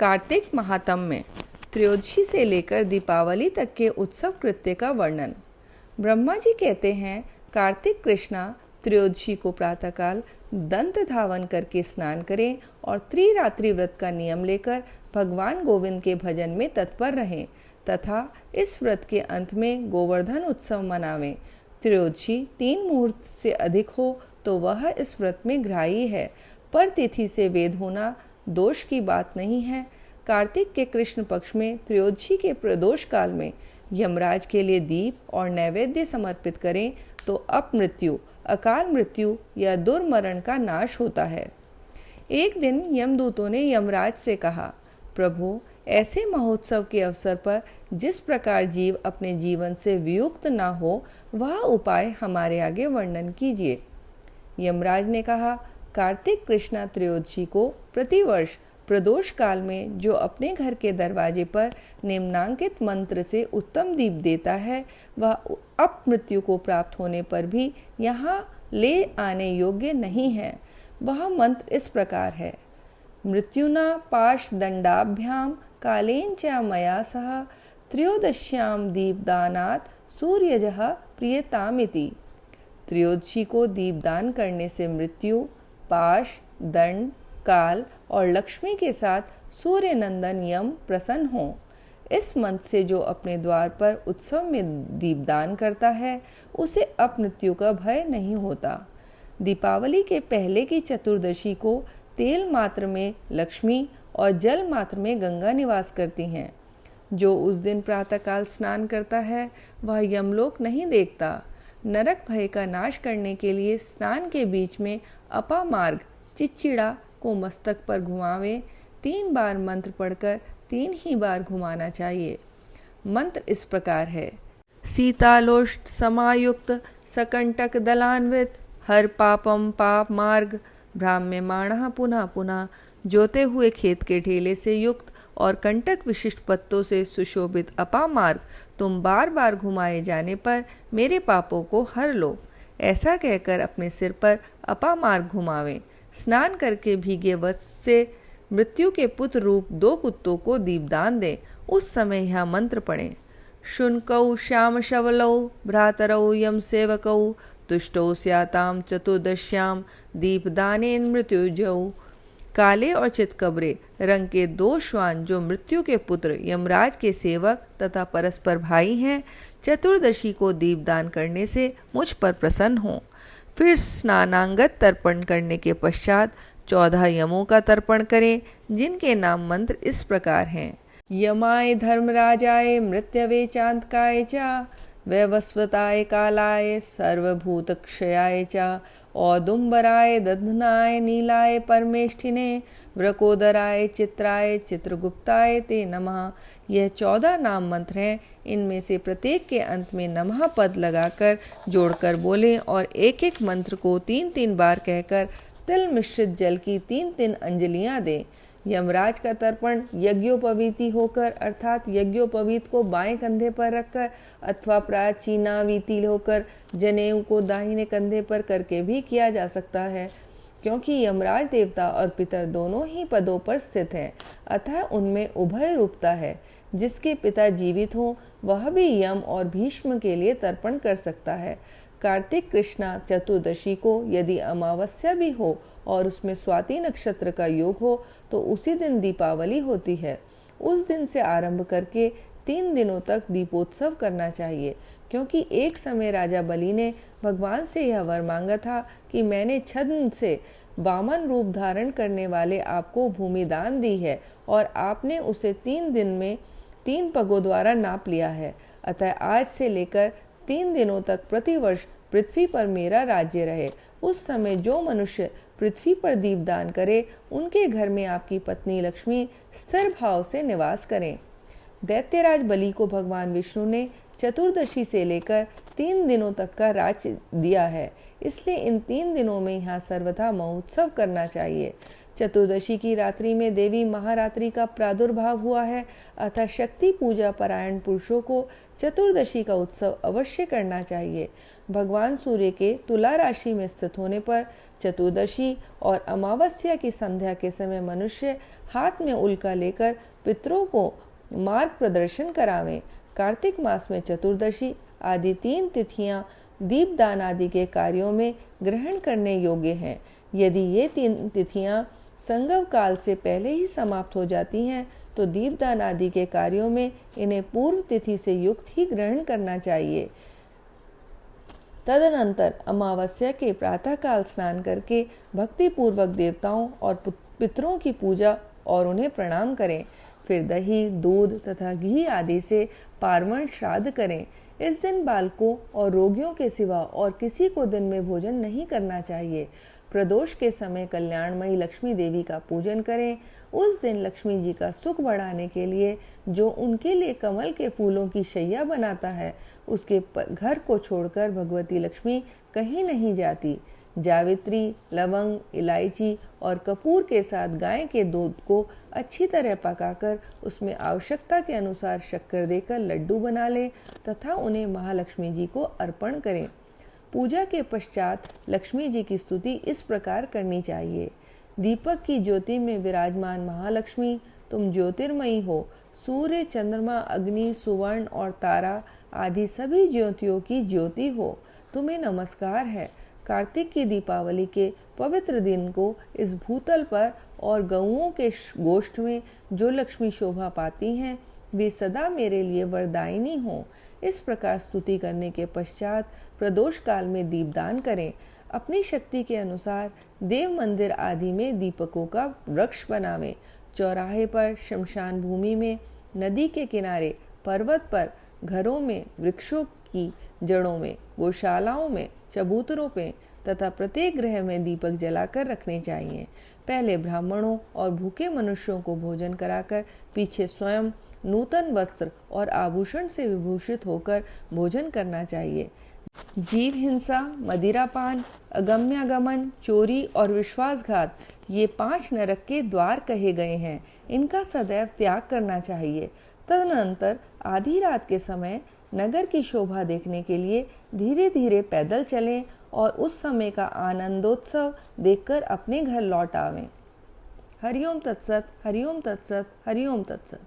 कार्तिक महात्म्य। त्रयोदशी से लेकर दीपावली तक के उत्सव कृत्य का वर्णन। ब्रह्मा जी कहते हैं, कार्तिक कृष्णा त्रयोदशी को प्रातःकाल दंत धावन करके स्नान करें और त्रिरात्रि व्रत का नियम लेकर भगवान गोविंद के भजन में तत्पर रहें तथा इस व्रत के अंत में गोवर्धन उत्सव मनावें। त्रयोदशी 3 मुहूर्त से अधिक हो तो वह इस व्रत में ग्राही है, पर तिथि से वेद होना दोष की बात नहीं है। कार्तिक के कृष्ण पक्ष में त्रयोदशी के प्रदोष काल में यमराज के लिए दीप और नैवेद्य समर्पित करें तो अपमृत्यु, अकाल मृत्यु या दुर्मरण का नाश होता है। एक दिन यमदूतों ने यमराज से कहा, प्रभु, ऐसे महोत्सव के अवसर पर जिस प्रकार जीव अपने जीवन से वियुक्त ना हो, वह उपाय हमारे आगे वर्णन कीजिए। यमराज ने कहा, कार्तिक कृष्णा त्रयोदशी को प्रतिवर्ष प्रदोष काल में जो अपने घर के दरवाजे पर निम्नांकित मंत्र से उत्तम दीप देता है, वह अपमृत्यु को प्राप्त होने पर भी यहाँ ले आने योग्य नहीं है। वह मंत्र इस प्रकार है, मृत्युना पाशदंडाभ्याम कालेन च मया सह त्रयोदश्याम दीपदानात् सूर्यजः प्रियतामिति। त्रयोदशी को दीपदान करने से मृत्यु, पाश, दंड, काल और लक्ष्मी के साथ सूर्य नंदन यम प्रसन्न हों। इस मंत्र से जो अपने द्वार पर उत्सव में दीपदान करता है, उसे अपमृत्यु का भय नहीं होता। दीपावली के पहले की चतुर्दशी को तेल मात्र में लक्ष्मी और जल मात्र में गंगा निवास करती हैं। जो उस दिन प्रातःकाल स्नान करता है, वह यमलोक नहीं देखता। नरक भय का नाश करने के लिए स्नान के बीच में अपामार्ग चिच्चिड़ा को मस्तक पर घुमावें। 3 बार मंत्र पढ़कर 3 ही बार घुमाना चाहिए। मंत्र इस प्रकार है, सीतालोष्ट समायुक्त सकंटक दलान्वित हर पापम पाप मार्ग भ्राम्यमाणः पुनः पुनः। जोते हुए खेत के ढेले से युक्त और कंटक विशिष्ट पत्तों से सुशोभित अपामार्ग तुम बार बार घुमाए जाने पर मेरे पापों को हर लो। ऐसा कहकर अपने सिर पर अपामार्ग घुमावें। स्नान करके भीगे वस्त्र से मृत्यु के पुत्र रूप 2 कुत्तों को दीपदान दें। उस समय यह मंत्र पढ़ें, शुनकौ श्याम शवलौ भ्रातरौ यम सेवकौ तुष्टौ स्याताम चतुर्दश्याम दीपदानेन मृत्युजौ। काले और चितकबरे रंग के 2 श्वान जो मृत्यु के पुत्र यमराज के सेवक तथा परस्पर भाई हैं, चतुर्दशी को दीपदान करने से मुझ पर प्रसन्न हों। फिर स्नानांगत तर्पण करने के पश्चात 14 यमों का तर्पण करें, जिनके नाम मंत्र इस प्रकार हैं, यमाय धर्मराजाय मृत्यवे चांतकाय च वैवस्वताय कालाय सर्वभूतक्षयाय च औदुम्बराय दधनाय नीलाय परमेष्ठिने व्रकोदराय चित्राय चित्रगुप्ताय ते नमः। यह 14 नाम मंत्र हैं। इनमें से प्रत्येक के अंत में नमः पद लगाकर जोड़कर बोलें और एक एक मंत्र को 3-3 बार कहकर तिल मिश्रित जल की 3-3 अंजलियां दें। यमराज का तर्पण यज्ञोपवीति होकर अर्थात यज्ञोपवीत को बाएं कंधे पर रखकर अथवा प्राचीनावीति होकर जनेऊ को दाहिने कंधे पर करके भी किया जा सकता है, क्योंकि यमराज देवता और पितर दोनों ही पदों पर स्थित हैं, अतः उनमें उभय रूपता है। जिसके पिता जीवित हों वह भी यम और भीष्म के लिए तर्पण कर सकता है। कार्तिक कृष्णा चतुर्दशी को यदि अमावस्या भी हो और उसमें स्वाति नक्षत्र का योग हो तो उसी दिन दीपावली होती है। उस दिन से आरंभ करके 3 दिनों तक दीपोत्सव करना चाहिए, क्योंकि एक समय राजा बलि ने भगवान से यह वर मांगा था कि मैंने छद्म से वामन रूप धारण करने वाले आपको भूमि दान दी है और आपने उसे 3 दिन में 3 पगों द्वारा नाप लिया है। अतः आज से लेकर 3 दिनों तक प्रतिवर्ष पृथ्वी पर मेरा राज्य रहे। उस समय जो मनुष्य पृथ्वी पर दीपदान करे, उनके घर में आपकी पत्नी लक्ष्मी स्थिर भाव से निवास करें। दैत्यराज बलि को भगवान विष्णु ने चतुर्दशी से लेकर 3 दिनों तक का राज्य दिया है, इसलिए इन 3 दिनों में यहाँ सर्वथा महोत्सव करना चाहिए। चतुर्दशी की रात्रि में देवी महारात्रि का प्रादुर्भाव हुआ है, अतः शक्ति पूजा परायण पुरुषों को चतुर्दशी का उत्सव अवश्य करना चाहिए। भगवान सूर्य के तुला राशि में स्थित होने पर चतुर्दशी और अमावस्या की संध्या के समय मनुष्य हाथ में उल्का लेकर पितरों को मार्ग प्रदर्शन करावें। कार्तिक मास में चतुर्दशी आदि 3 तिथियां दीपदान आदि के कार्यों में ग्रहण करने योग्य हैं। यदि ये 3 तिथियां संगम काल से पहले ही समाप्त हो जाती हैं तो दीपदान आदि के कार्यों में इन्हें पूर्व तिथि से युक्त ही ग्रहण करना चाहिए। तदनंतर अमावस्या के प्रातःकाल स्नान करके भक्ति पूर्वक देवताओं और पितरों की पूजा और उन्हें प्रणाम करें। फिर दही, दूध तथा घी आदि से पार्वण श्राद्ध करें। इस दिन बालकों और रोगियों के सिवा और किसी को दिन में भोजन नहीं करना चाहिए। प्रदोष के समय कल्याणमयी लक्ष्मी देवी का पूजन करें। उस दिन लक्ष्मी जी का सुख बढ़ाने के लिए जो उनके लिए कमल के फूलों की शैया बनाता है, उसके घर को छोड़कर भगवती लक्ष्मी कहीं नहीं जाती। जावित्री, लवंग, इलायची और कपूर के साथ गाय के दूध को अच्छी तरह पकाकर उसमें आवश्यकता के अनुसार शक्कर देकर लड्डू बना लें तथा उन्हें महालक्ष्मी जी को अर्पण करें। पूजा के पश्चात लक्ष्मी जी की स्तुति इस प्रकार करनी चाहिए। दीपक की ज्योति में विराजमान महालक्ष्मी, तुम ज्योतिर्मयी हो। सूर्य, चंद्रमा, अग्नि, सुवर्ण और तारा आदि सभी ज्योतियों की ज्योति हो। तुम्हें नमस्कार है। कार्तिक की दीपावली के पवित्र दिन को इस भूतल पर और गौओं के गोष्ठ में जो लक्ष्मी शोभा पाती हैं, वे सदा मेरे लिए वरदायिनी हों। इस प्रकार स्तुति करने के पश्चात प्रदोष काल में दीपदान करें। अपनी शक्ति के अनुसार देव मंदिर आदि में दीपकों का वृक्ष बनावें। चौराहे पर, शमशान भूमि में, नदी के किनारे, पर्वत पर, घरों में, वृक्षों की जड़ों में, गौशालाओं में, चबूतरों पे तथा प्रत्येक गृह में दीपक जलाकर रखने चाहिए। पहले ब्राह्मणों और भूखे मनुष्यों को भोजन कराकर पीछे स्वयं नूतन वस्त्र और आभूषण से विभूषित होकर भोजन करना चाहिए। जीव हिंसा, मदिरापान, अगम्यागमन, चोरी और विश्वासघात ये 5 नरक के द्वार कहे गए हैं। इनका सदैव त्याग करना चाहिए। तदनंतर आधी रात के समय नगर की शोभा देखने के लिए धीरे धीरे पैदल चलें और उस समय का आनंदोत्सव देखकर अपने घर लौट आवें। हरिओम तत्सत, हरिओम तत्सत, हरिओम तत्सत।